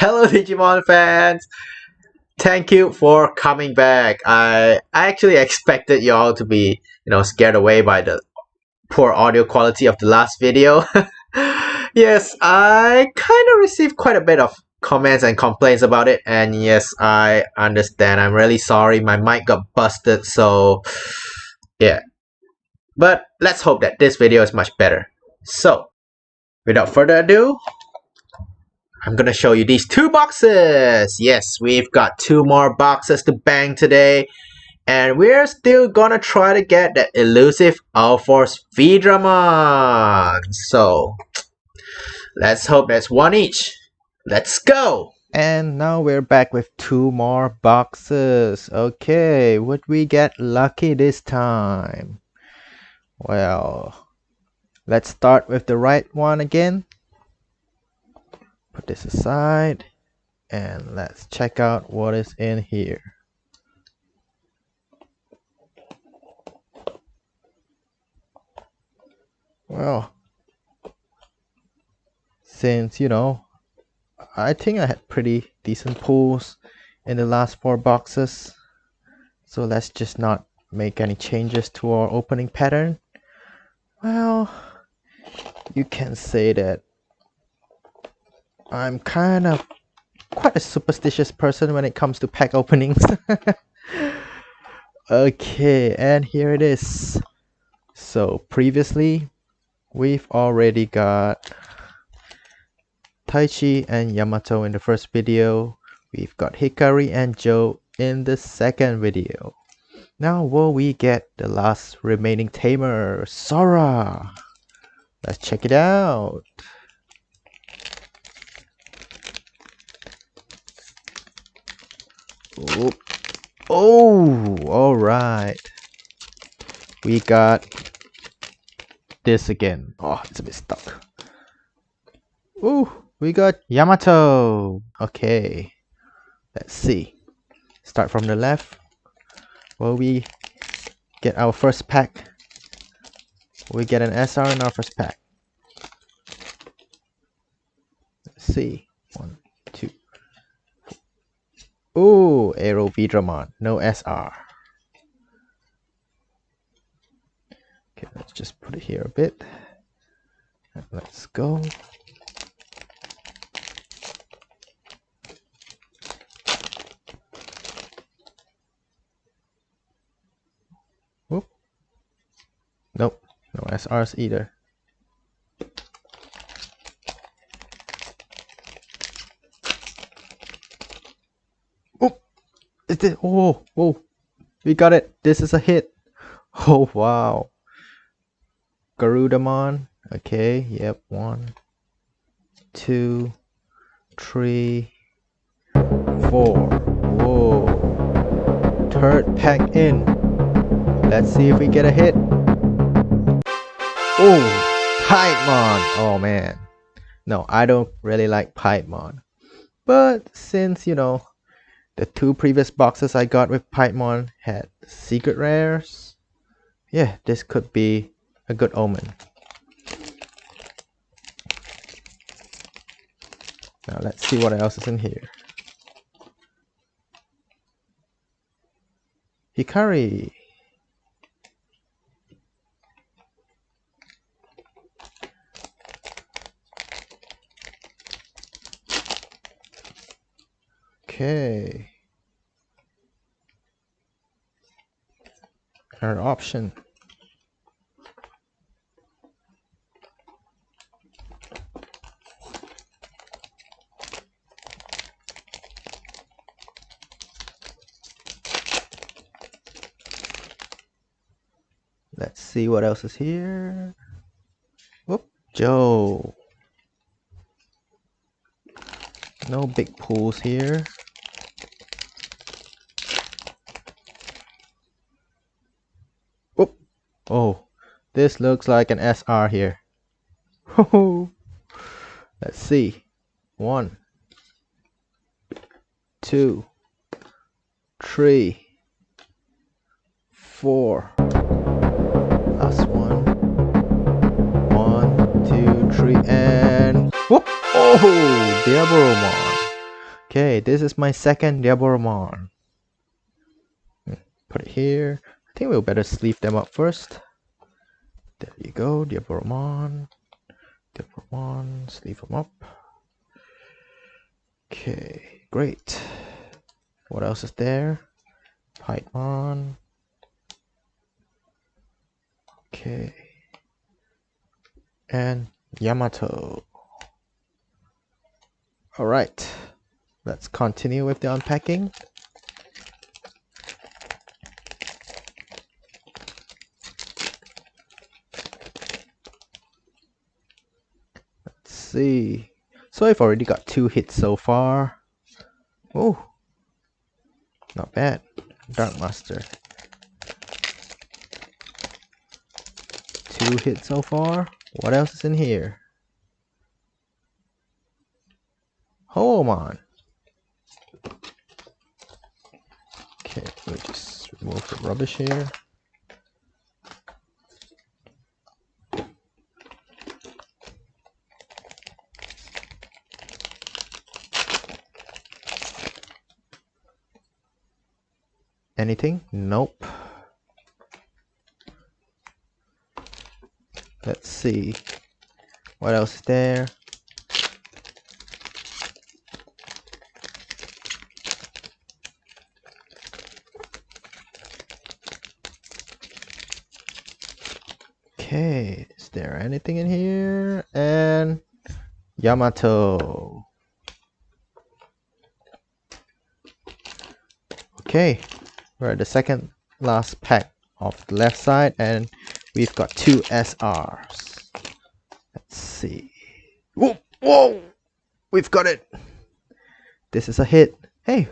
Hello Digimon fans! Thank you for coming back. I actually expected y'all to be, scared away by the poor audio quality of the last video. Yes, I kind of received quite a bit of comments and complaints about it, and yes, I understand. I'm really sorry my mic got busted, so yeah. But let's hope that this video is much better. So, without further ado, I'm gonna show you these two boxes. Yes, we've got two more boxes to bang today. And we're still gonna try to get that elusive All-Force V-Dramon. So, let's hope that's one each. Let's go! And now we're back with two more boxes. Okay, would we get lucky this time? Well, let's start with the right one again. Put this aside and let's check out what is in here. Well, since I think I had pretty decent pulls in the last four boxes, so let's just not make any changes to our opening pattern. Well, you can say that I'm kind of quite a superstitious person when it comes to pack openings. Okay, and here it is. So previously we've already got Taichi and Yamato in the first video. We've got Hikari and Joe in the second video. Now will we get the last remaining tamer, Sora? Let's check it out. Oh, all right. We got this again. Oh, it's a bit stuck. Ooh, we got Yamato. Okay, let's see. Start from the left. Will we get our first pack? We get an SR in our first pack. Let's see. 1, 2. Ooh, Aero V-Dramon. No SR. Okay, let's just put it here a bit. And let's go. Whoop. Nope, no SRs either. Oh, is it? Oh, we got it. This is a hit. Oh wow. Garudamon. Okay, yep. 1, 2, 3, 4. Whoa. Third pack in. Let's see if we get a hit. Oh, Piedmon. Oh man. No, I don't really like Piedmon. But since, the two previous boxes I got with Piedmon had secret rares, yeah, this could be a good omen. Now let's see what else is in here. Hikari. Okay. Our option. Let's see what else is here. Whoop, Joe. No big pulls here. Whoop. Oh, this looks like an SR here. Let's see. 1, 2, 3, 4. Last one. 1, 2, 3, and whoop! Oh, Diaboromon. Okay, this is my second Diaboromon. Put it here. I think we'll better sleeve them up first. There you go, Diaboromon. Diaboromon, sleeve them up. Okay, great. What else is there? Python. Okay. And Yamato. Alright. Let's continue with the unpacking. Let's see. So I've already got 2 hits so far. Oh, not bad. Dark Master. 2 hits so far. What else is in here? Hoemon. Okay, we'll just remove the rubbish here. Anything? Nope. Let's see. What else is there? Okay, is there anything in here? And Yamato. Okay, we're at the second last pack of the left side, and we've got 2 SRs. Let's see. Whoa, whoa! We've got it! This is a hit. Hey,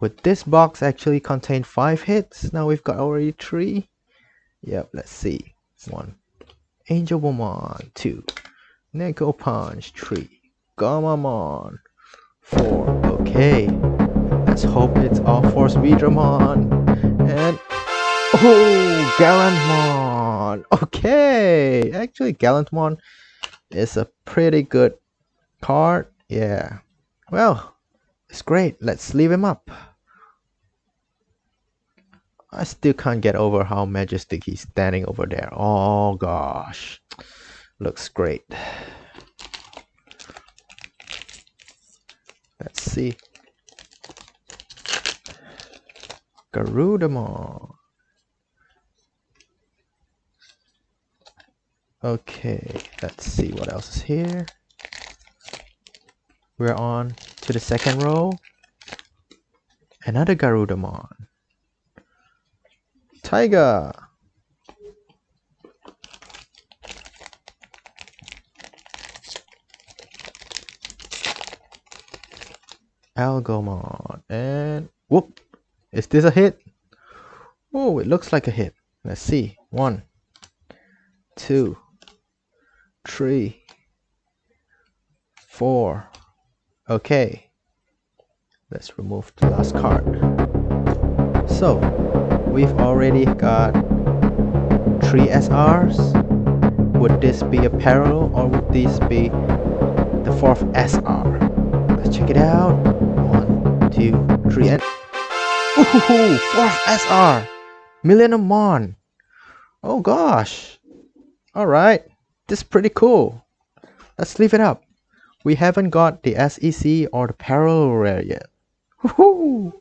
would this box actually contain 5 hits? Now we've got already 3. Yep, let's see. 1. Angel Woman. 2. Neko Punch. 3. Gamamon. 4. Okay. Let's hope it's all Force Vidramon. And oh, Gallantmon. Okay. Actually, Gallantmon is a pretty good card. Yeah. Well, it's great. Let's leave him up. I still can't get over how majestic he's standing over there. Oh gosh. Looks great. Let's see. Garudamon. Okay, let's see what else is here. We're on to the second row. Another Garudamon. Tiger. Algomon. And whoop. Is this a hit? Oh, it looks like a hit. Let's see. 1, 2, 3, 4. Okay. Let's remove the last card. So, we've already got 3 SRs. Would this be a parallel, or would this be the 4th SR? Let's check it out. 1, 2, 3, and ooh, 4th SR! Millenniummon! Oh gosh! Alright, this is pretty cool. Let's leave it up. We haven't got the SEC or the parallel rare yet. Woohoo!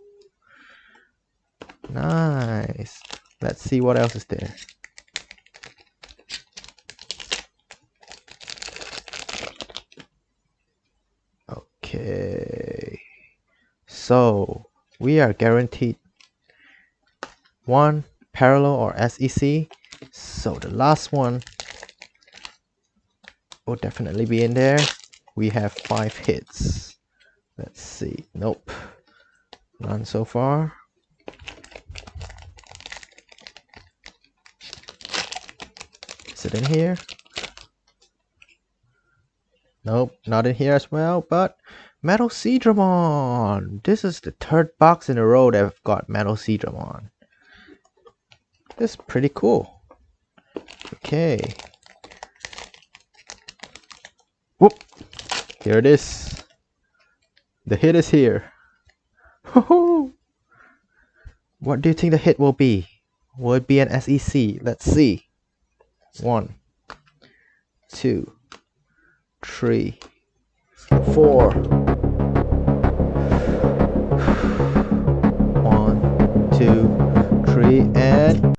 Nice. Let's see what else is there. Okay. So, we are guaranteed 1 parallel or SEC. So, the last one will definitely be in there. We have 5 hits. Let's see. Nope. None so far. Is it in here? Nope, not in here as well, but Metal Seadramon! This is the 3rd box in a row that I've got Metal Seadramon. This is pretty cool. Okay. Whoop! Here it is. The hit is here. What do you think the hit will be? Will it be an SEC? Let's see. 1, 2, 3, 4. 1, 2, 3, and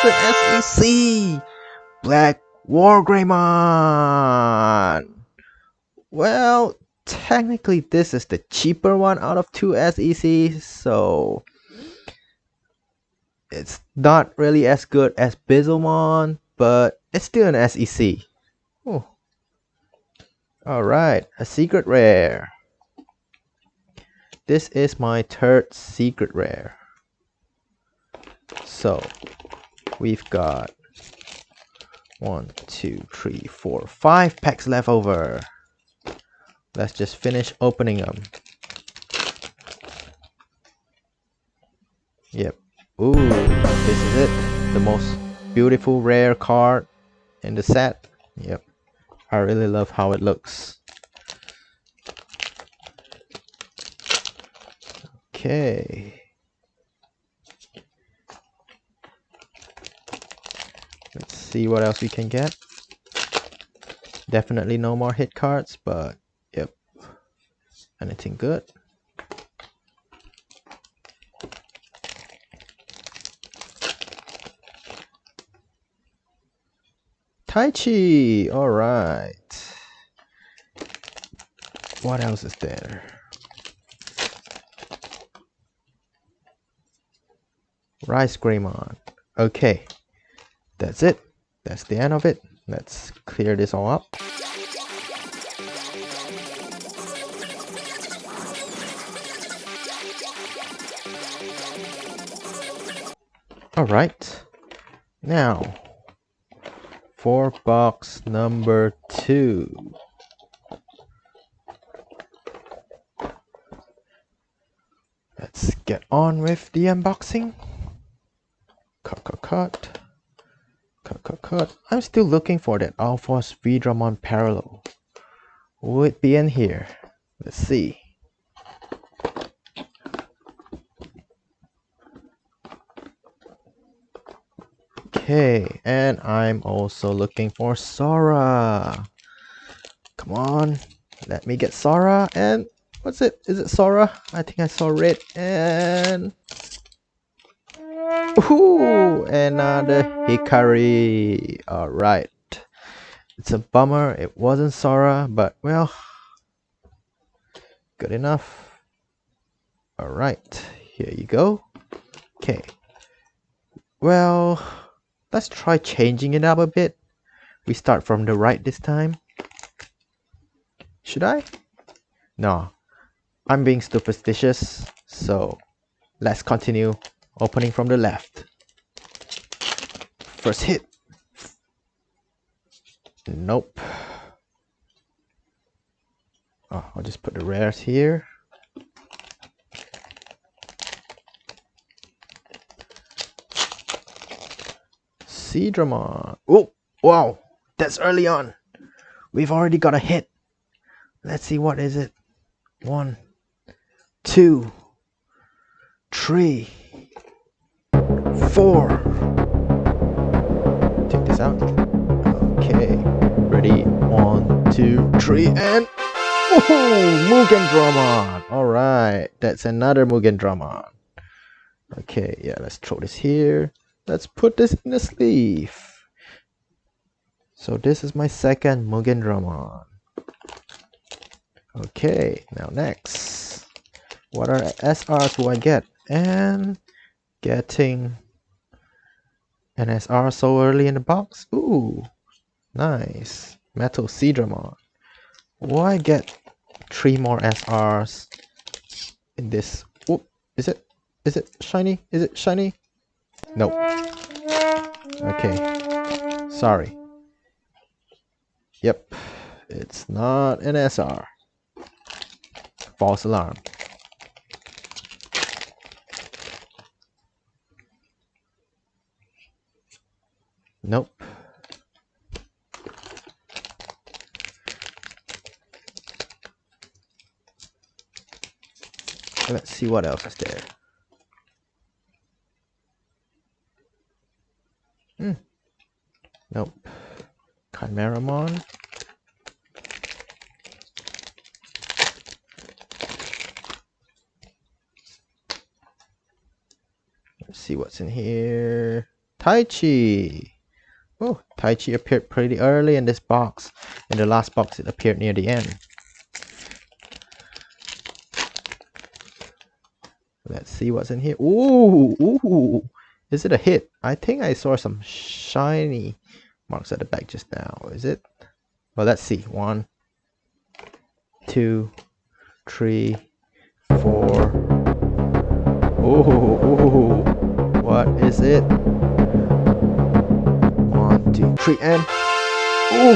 it's an SEC! Black War Greymon! Well, technically this is the cheaper one out of 2 SECs, so it's not really as good as Bizzlemon, but it's still an SEC. Oh. Alright, a secret rare. This is my 3rd secret rare. So, we've got 1, 2, 3, 4, 5 packs left over. Let's just finish opening them. Yep. Ooh, this is it. The most beautiful rare card in the set. Yep. I really love how it looks. Okay. Let's see what else we can get. Definitely no more hit cards, but yep. Anything good? Taichi! Alright. What else is there? Rice Greymon. Okay. That's it. That's the end of it. Let's clear this all up. Alright. Now, for box number 2. Let's get on with the unboxing. Cut. I'm still looking for that Alphos V-Dramon parallel. Will it be in here? Let's see. Okay, and I'm also looking for Sora. Come on, let me get Sora. And what's it? Is it Sora? I think I saw red. And ooh, another Hikari. Alright. It's a bummer it wasn't Sora, but well, good enough. Alright, here you go. Okay. Well, let's try changing it up a bit. We start from the right this time. Should I? No. I'm being superstitious, so let's continue opening from the left. First hit. Nope. Oh, I'll just put the rares here. Seedramon. Oh, wow. That's early on. We've already got a hit. Let's see, what is it? 1, 2, 3, 4. Take this out. Okay. Ready? 1, 2, 3, and oh, Mugen Dramon. Alright, that's another Mugen Dramon. Okay, yeah, let's throw this here. Let's put this in the sleeve. So this is my 2nd Mugen Dramon. Okay, now next. What are SRs do I get? And getting an SR so early in the box? Ooh, nice. Metal Seedramon. Will I get 3 more SRs in this? Oh, is it shiny? Is it shiny? Nope. Okay. Sorry. Yep. It's not an SR. False alarm. Nope. Let's see what else is there. Nope. Chimeramon. Let's see what's in here. Taichi. Oh, Taichi appeared pretty early in this box. In the last box, it appeared near the end. Let's see what's in here. Ooh, ooh. Is it a hit? I think I saw some shiny marks at the back just now. Is it? Well, let's see. 1, 2, 3, 4. Ooh, ooh. What is it? 1, 2, 3, and ooh,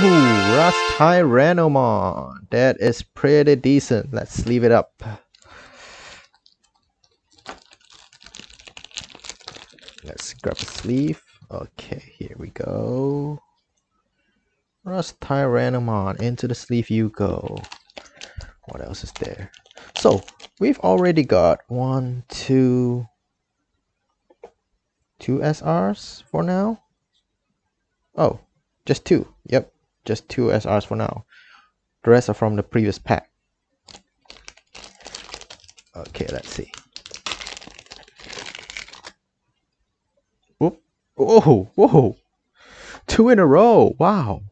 Rust Tyrannomon. That is pretty decent. Let's leave it up. Let's grab a sleeve. Okay, here we go. Rust Tyrannomon, into the sleeve you go. What else is there? So, we've already got 1, 2, 2 SRs for now. Oh, just 2. Yep, just 2 SRs for now. The rest are from the previous pack. Okay, let's see. Whoop. Oh, whoa. 2 in a row. Wow.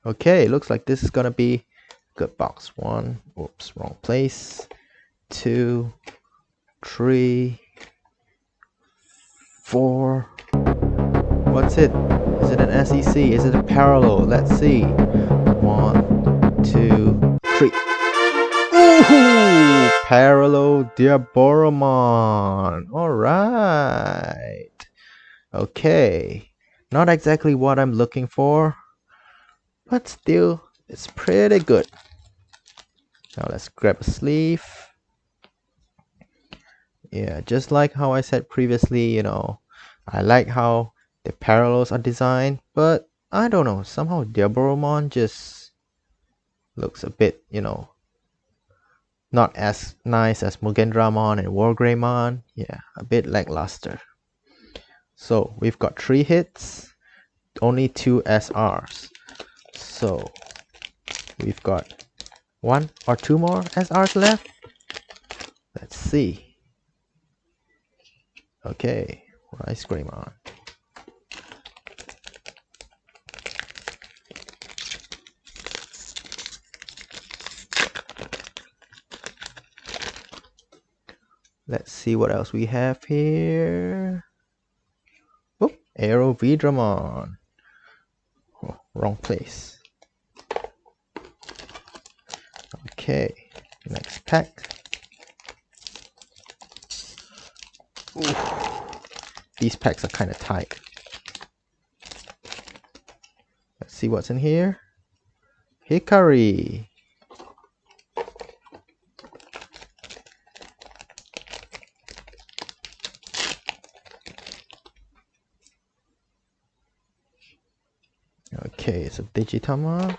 Okay, looks like this is gonna be a good box. 1. Oops, wrong place. 2, 3, 4. What's it? Is it an SEC? Is it a parallel? Let's see. 1, 2, 3. Ooh! Parallel Diaboromon. Alright. Okay. Not exactly what I'm looking for, but still, it's pretty good. Now let's grab a sleeve. Yeah, just like how I said previously, I like how the parallels are designed, but I don't know, somehow Diaboromon just looks a bit, not as nice as Mugendramon and Wargreymon. Yeah, a bit lackluster. So we've got 3 hits, only 2 SRs. So we've got 1 or 2 more SRs left. Let's see. Okay, Rice Greymon. Let's see what else we have here. Oh, Aero Vidramon. Oh, wrong place. Okay, next pack. Ooh, these packs are kind of tight. Let's see what's in here. Hikari. Okay, it's a Digitama.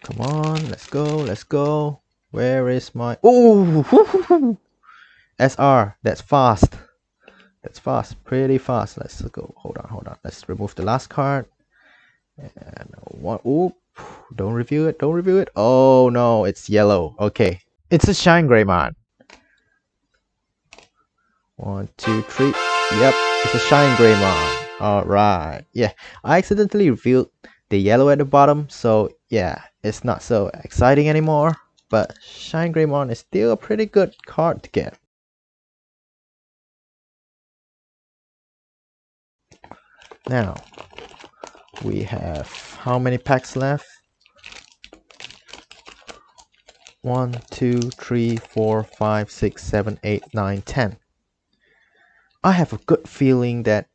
Come on, let's go, let's go. Where is my... Oh! SR, that's fast. That's fast, pretty fast. Let's go, hold on. Let's remove the last card. And one, oop. Don't review it, don't review it. Oh no, it's yellow. Okay, it's a Shine Greymon. 1, 2, 3. Yep, it's a Shine Greymon. Alright, yeah. I accidentally revealed the yellow at the bottom, so yeah, it's not so exciting anymore. But Shine Greymon is still a pretty good card to get. Now, we have how many packs left? 1, 2, 3, 4, 5, 6, 7, 8, 9, 10. I have a good feeling that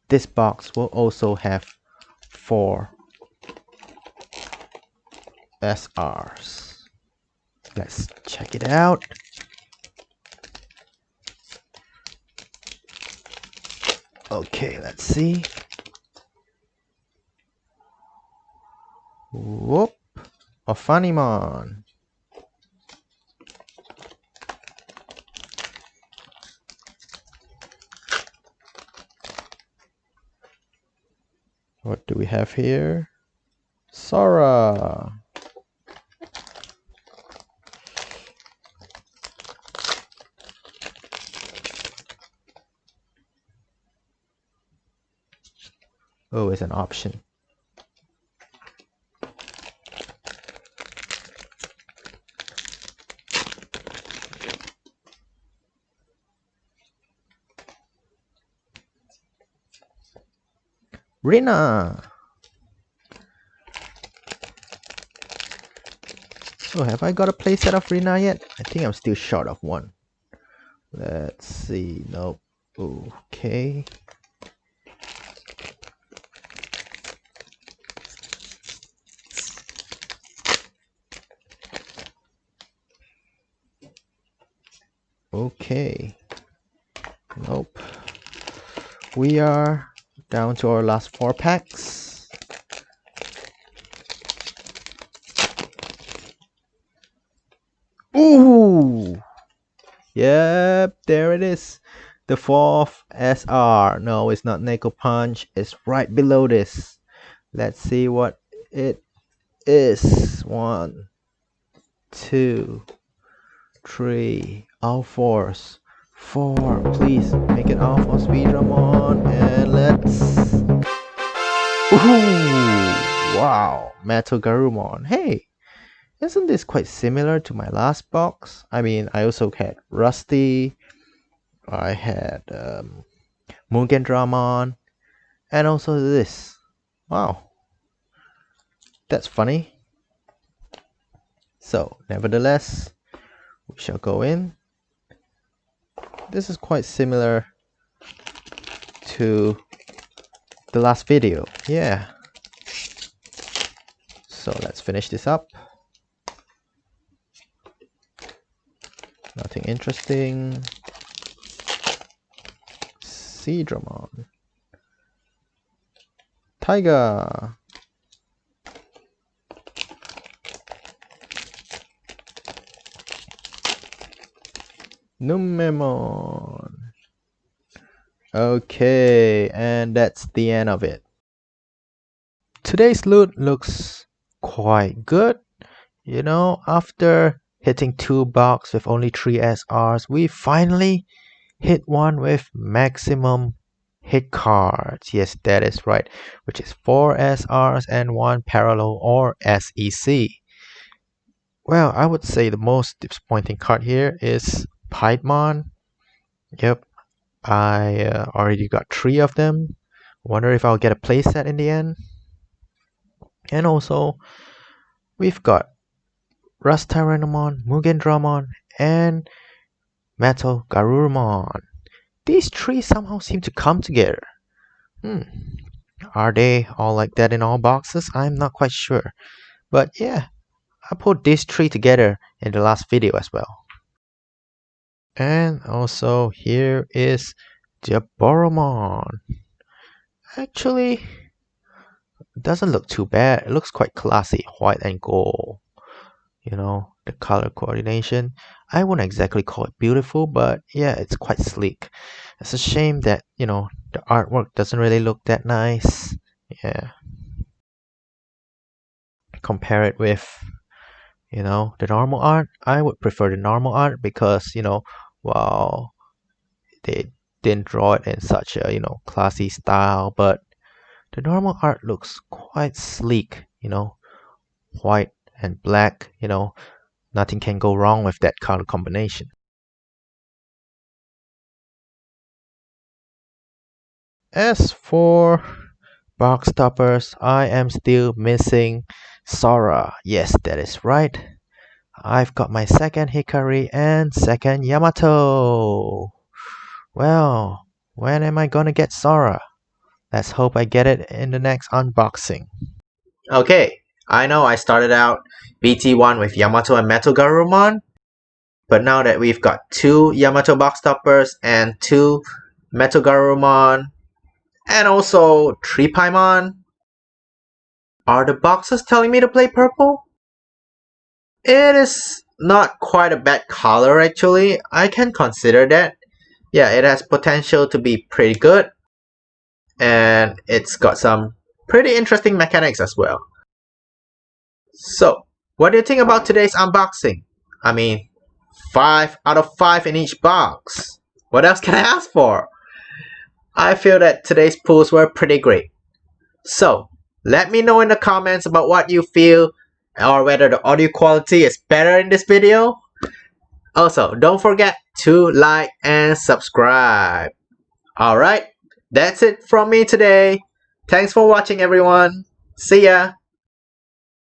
this box will also have 4 SRs. Let's check it out. Okay, let's see. Whoop. of Funimon. What do we have here? Sora. Oh, it's an option. Rina. So have I got a playset of Rina yet? I think I'm still short of one. Let's see. Nope. Okay. Okay. Nope. We are down to our last 4 packs. Ooh! Yep, there it is. The 4th SR. No, it's not Neko Punch. It's right below this. Let's see what it is. 1, 2, 3. All 4s. 4. Please make it all for Speedramon. And let's. Ooh! Wow. Metal Garurumon. Hey! Isn't this quite similar to my last box? I mean, I also had Rusty, I had Mugen Dramon, and also this. Wow, that's funny. So, nevertheless, we shall go in. This is quite similar to the last video. Yeah. So, let's finish this up. Nothing interesting. Seadramon. Tiger. Numemon. Okay, and that's the end of it. Today's loot looks quite good. You know, after hitting 2 boxes with only 3 SRs, we finally hit one with maximum hit cards. Yes, that is right, which is 4 SRs and 1 parallel or SEC. Well, I would say the most disappointing card here is Piedmon. Yep, I already got 3 of them. Wonder if I'll get a playset in the end. And also, we've got Rustyranamon, Mugen Dramon, and Metal Garurumon. These 3 somehow seem to come together. Are they all like that in all boxes? I'm not quite sure. But yeah, I put these 3 together in the last video as well. And also here is Jaboromon. Actually, it doesn't look too bad. It looks quite classy, white and gold. You know, the color coordination. I wouldn't exactly call it beautiful, but yeah, it's quite sleek. It's a shame that, you know, the artwork doesn't really look that nice. Yeah. Compare it with, you know, the normal art. I would prefer the normal art because, you know, well, they didn't draw it in such a, you know, classy style, but the normal art looks quite sleek, you know, white and black, you know, nothing can go wrong with that color combination. As for box toppers, I am still missing Sora. Yes, that is right. I've got my second Hikari and second Yamato. Well, when am I gonna get Sora? Let's hope I get it in the next unboxing. Okay, I know I started out BT1 with Yamato and Metal Garurumon, but now that we've got 2 Yamato box toppers and 2 Metal Garurumon, and also 3 Paimon, are the boxes telling me to play purple? It is not quite a bad color actually. I can consider that. Yeah, it has potential to be pretty good, and it's got some pretty interesting mechanics as well. So, what do you think about today's unboxing? I mean, 5 out of 5 in each box. What else can I ask for? I feel that today's pulls were pretty great. So, let me know in the comments about what you feel or whether the audio quality is better in this video. Also, don't forget to like and subscribe. Alright, that's it from me today. Thanks for watching everyone. See ya!